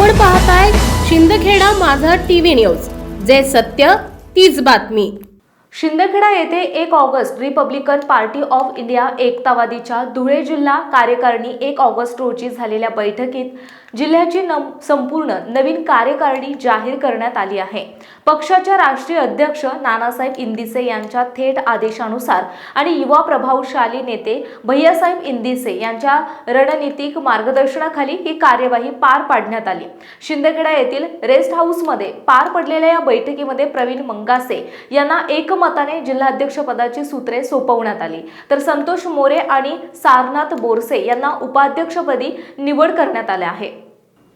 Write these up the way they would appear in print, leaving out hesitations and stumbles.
आपण पाहताय शिंदखेडा माझा टीव्ही न्यूज, जे सत्य तीच बातमी। शिंदखेडा येथे 1 August Republican Party of India एकतावादीच्या धुळे जिल्हा कार्यकारिणी 1 ऑगस्ट रोजी झालेल्या बैठकीत जिल्ह्याची संपूर्ण नवीन कार्यकारिणी जाहीर करण्यात आली आहे। पक्षाच्या राष्ट्रीय अध्यक्ष नानासाहेब इंदिसे यांच्या थेट आदेशानुसार आणि युवा प्रभावशाली नेते भैयासाहेब इंदिसे यांच्या रणनीतिक मार्गदर्शनाखाली ही कार्यवाही पार पाडण्यात आली। शिंदखेडा येथील रेस्ट हाऊसमध्ये पार पडलेल्या या बैठकीमध्ये प्रवीण मंगासे यांना एकमताने जिल्हाध्यक्ष पदाची सूत्रे सोपवण्यात आली, तर संतोष मोरे आणि सारनाथ बोरसे यांना उपाध्यक्षपदी निवड करण्यात आले आहे।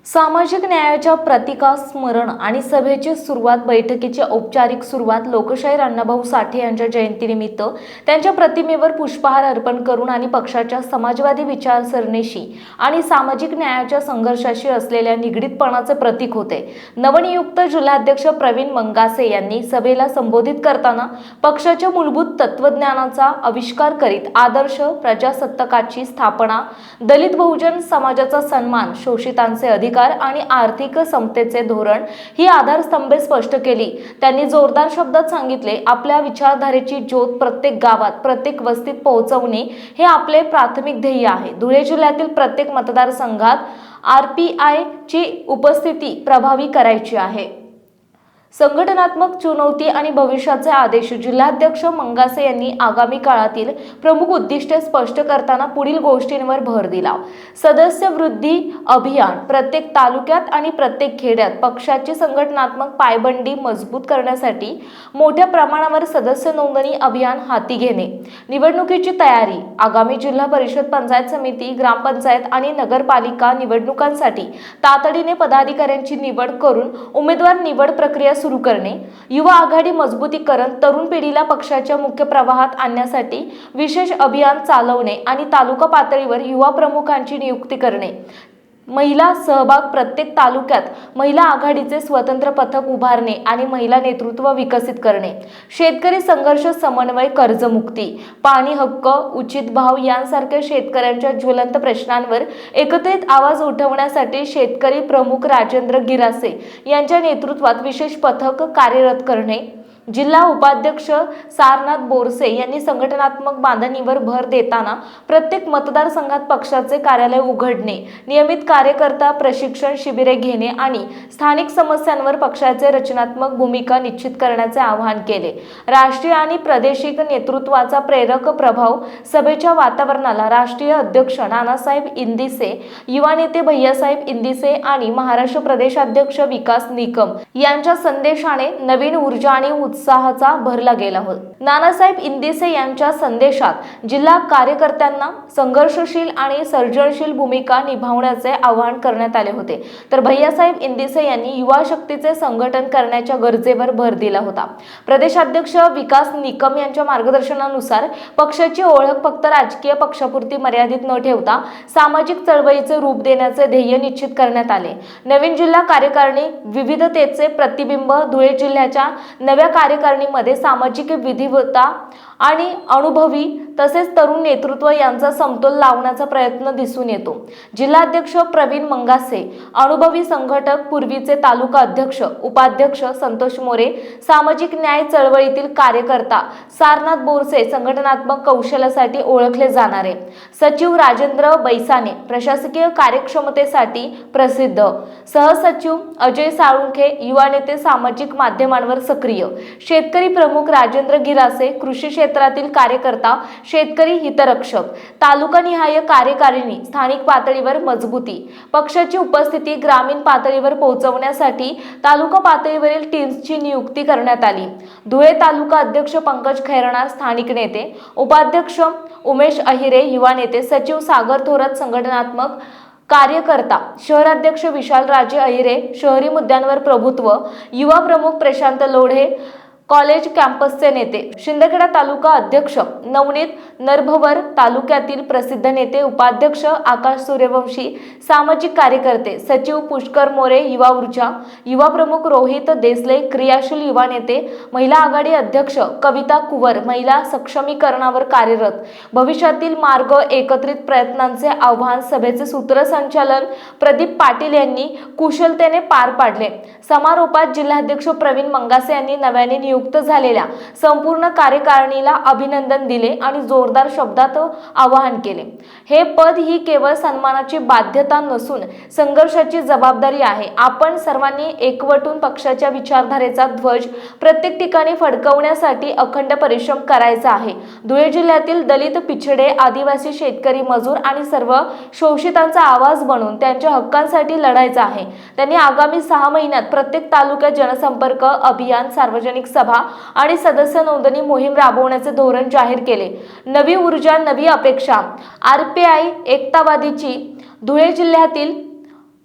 सामाजिक न्यायाच्या प्रतीका स्मरण आणि सभेची सुरुवात बैठकीची औपचारिक सुरुवात लोकशाही अण्णाभाऊ साठे यांच्या जयंतीनिमित्त त्यांच्या प्रतिमेवर पुष्पहार अर्पण करून आणि पक्षाच्या समाजवादी विचारसरणीशी आणि सामाजिक न्यायाच्या संघर्षाशी असलेल्या निगडीतपणाचे प्रतीक होते। नवनियुक्त जिल्हाध्यक्ष प्रवीण मंगासे यांनी सभेला संबोधित करताना पक्षाच्या मूलभूत तत्वज्ञानाचा आविष्कार करीत आदर्श प्रजासत्ताकाची स्थापना, दलित बहुजन समाजाचा सन्मान, शोषितांचे अधिकार आणि आर्थिक समतेचे धोरण ही आधारस्तंभे स्पष्ट केली। त्यांनी जोरदार शब्दात सांगितले, आपल्या विचारधारेची ज्योत प्रत्येक गावात, प्रत्येक वस्तीत पोहोचवणे हे आपले प्राथमिक ध्येय आहे। धुळे जिल्ह्यातील प्रत्येक मतदारसंघात RPI ची उपस्थिती प्रभावी करायची आहे। संघटनात्मक चुनौती आणि भविष्याचे आदेश जिल्हाध्यक्ष मंगासे यांनी आगामी काळातील प्रमुख उद्दिष्टे स्पष्ट करताना पुढील गोष्टींवर भर दिला। सदस्य वृद्धी अभियान, प्रत्येक तालुक्यात आणि प्रत्येक खेड्यात पक्षाची संघटनात्मक पायबंडी मजबूत करण्यासाठी मोठ्या प्रमाणावर सदस्य नोंदणी अभियान हाती घेणे। निवडणुकीची तयारी, आगामी जिल्हा परिषद, पंचायत समिती, ग्रामपंचायत आणि नगरपालिका निवडणुकांसाठी तातडीने पदाधिकाऱ्यांची निवड करून उमेदवार निवड प्रक्रिया सुरू करणे। युवा आघाडी मजबूतीकरण, तरुण पिढीला पक्षाच्या मुख्य प्रवाहात आणण्यासाठी विशेष अभियान चालवणे आणि तालुका पातळीवर युवा प्रमुखांची नियुक्ती करणे। महिला सहभाग, प्रत्येक तालुक्यात महिला आघाडीचे स्वतंत्र पथक उभारणे आणि महिला नेतृत्व विकसित करणे। शेतकरी संघर्ष समन्वय, कर्जमुक्ती, पाणी हक्क, उचित भाव यांसारख्या शेतकऱ्यांच्या ज्वलंत प्रश्नांवर एकत्रित आवाज उठवण्यासाठी शेतकरी प्रमुख राजेंद्र गिरासे यांच्या नेतृत्वात विशेष पथक कार्यरत करणे। जिल्हा उपाध्यक्ष सारनाथ बोरसे यांनी संघटनात्मक बांधणीवर भर देताना प्रत्येक मतदारसंघात पक्षाचे कार्यालय उघडणे, नियमित कार्यकर्ता प्रशिक्षण शिबिरे घेणे आणि स्थानिक समस्यांवर पक्षाचे रचनात्मक भूमिका निश्चित करण्याचे आवाहन केले। राष्ट्रीय आणि प्रादेशिक नेतृत्वाचा प्रेरक प्रभाव, सभेच्या वातावरणाला राष्ट्रीय अध्यक्ष नानासाहेब इंदिसे, युवा नेते भैयासाहेब इंदिसे आणि महाराष्ट्र प्रदेशाध्यक्ष विकास निकम यांच्या संदेशाने नवीन ऊर्जा आणि उत्साहाचा भरला गेला होता। नानासाहेब इंदिसे यांच्या संदेशात जिल्हा कार्यकर्त्यांना संघर्षशील आणि सर्जनशील भूमिका निभावण्याचे आवाहन करण्यात आले होते, तर भैयासाहेब इंदिसे यांनी युवा शक्तीचे संघटन करण्याच्या गरजेवर भर दिला होता। प्रदेशाध्यक्ष विकास निकम यांच्या मार्गदर्शनानुसार पक्षाची ओळख फक्त राजकीय पक्षापुरती मर्यादित न ठेवता सामाजिक चळवळीचे रूप देण्याचे ध्येय निश्चित करण्यात आले। नवीन जिल्हा कार्यकारिणी विविधतेचे प्रतिबिंब, धुळे जिल्ह्याच्या नव्या कार्यकारिणीमध्ये सामाजिक विविधता आणि अनुभवी तसेच तरुण नेतृत्व यांचा समतोल लावण्याचा प्रयत्न दिसून येतो। जिल्हाध्यक्ष प्रवीण मंगासे, अनुभवी संघटक, पूर्वीचे तालुका अध्यक्ष उपाध्यक्ष संतोष मोरे, सामाजिक न्याय चळवळीतील कार्यकर्ता सारनाथ बोरसे, संघटनात्मक कौशल्यासाठी ओळखले जाणारे सचिव राजेंद्र बैसाने, प्रशासकीय कार्यक्षमतेसाठी प्रसिद्ध सहसचिव अजय साळुंखे, युवा नेते सामाजिक माध्यमांवर सक्रिय, शेतकरी प्रमुख राजेंद्र गिरासे, कृषी क्षेत्रातील कार्यकर्ता, शेतकरी हितरक्षक, तालुकानिहाय कार्यकारिणी, स्थानिक पातळीवर मजबूती, पक्षाची उपस्थिती ग्रामीण पातळीवर पोहोचवण्यासाठी तालुका पातळीवरील टीम्सची नियुक्ती करण्यात आली। धुळे तालुका अध्यक्ष पंकज खैरनार, स्थानिक नेते, उपाध्यक्ष उमेश अहिरे, युवा नेते, सचिव सागर थोरात, संघटनात्मक कार्यकर्ता, शहराध्यक्ष विशाल राजे अहिरे, शहरी मुद्द्यांवर प्रभुत्व, युवा प्रमुख प्रशांत लोढे, कॉलेज कॅम्पसचे नेते, शिंदखेडा तालुका अध्यक्ष नवनीत नरभवर, तालुक्यातील प्रसिद्ध नेते उपाध्यक्ष आकाश सूर्यवंशी, सामाजिक कार्यकर्ते सचिव पुष्कर मोरे, युवा ऊर्जा युवा प्रमुख रोहित देसले, क्रियाशील युवा नेते, महिला आघाडी अध्यक्ष कविता कुवर, महिला सक्षमीकरणावर कार्यरत, भविष्यातील मार्ग, एकत्रित प्रयत्नांचे आव्हान सभेचे सूत्रसंचालन प्रदीप पाटील यांनी कुशलतेने पार पाडले। समारोपात जिल्हाध्यक्ष प्रवीण मंगासे यांनी नव्याने नियुक्त झालेल्या संपूर्ण कार्यकारिणीला अभिनंदन दिले आणि जोरदार शब्दात आवाहन केले। हे पद ही केवळ सन्मानाची बाध्यता नसून संघर्षाची जबाबदारी आहे। आपण सर्वांनी एकवटून पक्षाच्या विचारधारेचा ध्वज प्रत्येक ठिकाणी फडकवण्यासाठी अखंड परिश्रम करायचा आहे। धुळे जिल्ह्यातील दलित, पिछडे, आदिवासी, शेतकरी, मजूर आणि सर्व शोषितांचा आवाज बनून त्यांच्या हक्कांसाठी लढायचा आहे। त्यांनी आगामी 6 महिन्यात प्रत्येक तालुक्यात जनसंपर्क अभियान, सार्वजनिक सभा आणि सदस्य नोंदणी मोहीम राबवण्याचे धोरण जाहीर केले। नवी ऊर्जा, नवी अपेक्षा, RPI एकतावादीची धुळे जिल्ह्यातील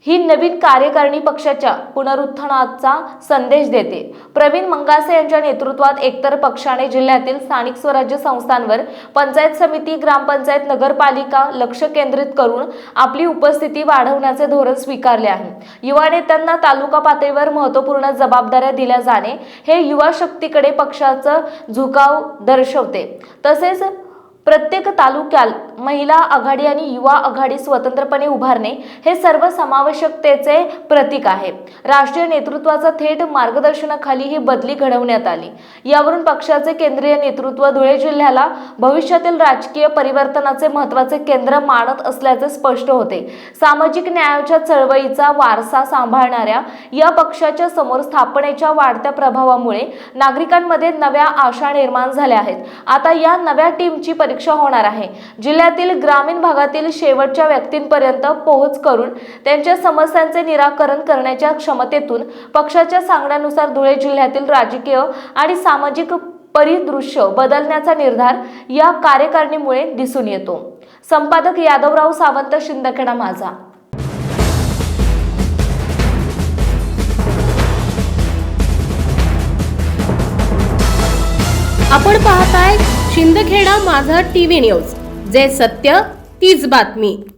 ही नवीन कार्यकारिणी पक्षाच्या पुनरुत्थानाचा संदेश देते। प्रवीण मंगासे यांच्या नेतृत्वात एकतर पक्षाने जिल्ह्यातील स्थानिक स्वराज्य संस्थांवर, पंचायत समिती, ग्रामपंचायत, नगरपालिका लक्ष केंद्रित करून आपली उपस्थिती वाढवण्याचे धोरण स्वीकारले आहे। युवा नेत्यांना तालुका पातळीवर महत्त्वपूर्ण जबाबदाऱ्या दिल्या जाणे हे युवा शक्तीकडे पक्षाचा झुकाव दर्शवते। तसेच प्रत्येक तालुक्यात महिला आघाडी आणि युवा आघाडी स्वतंत्रपणे उभारणे हे सर्वसमावेशकतेचे प्रतीक आहे। राष्ट्रीय नेतृत्वाचा थेट मार्गदर्शनाखाली ही बदली घडवण्यात आली। यावरून पक्षाचे केंद्रीय नेतृत्व धुळे जिल्ह्याला भविष्यातील राजकीय परिवर्तनाचे महत्त्वाचे केंद्र मानत असल्याचे स्पष्ट होते। सामाजिक न्यायाच्या चळवळीचा वारसा सांभाळणाऱ्या या पक्षाच्या समोर स्थापनेच्या वाढत्या प्रभावामुळे नागरिकांमध्ये नव्या आशा निर्माण झाल्या आहेत। आता या नव्या टीमची परीक्षा होणार आहे। जिल्ह्यातील ग्रामीण भागातील शेवटच्या व्यक्तींपर्यंत पोहोच करून त्यांच्या समस्यांचे निराकरण करण्याच्या क्षमतेतून पक्षाच्या सांगण्यानुसार धुळे जिल्ह्यातील राजकीय आणि सामाजिक परिदृश्य बदलण्याचा निर्धार या कार्यकारिणीमुळे दिसून येतो। संपादक यादवराव सावंत, शिंदखेडा माझा। आपण पाहताय शिंदखेडा माझा TV न्यूज, जे सत्य तीच बातमी।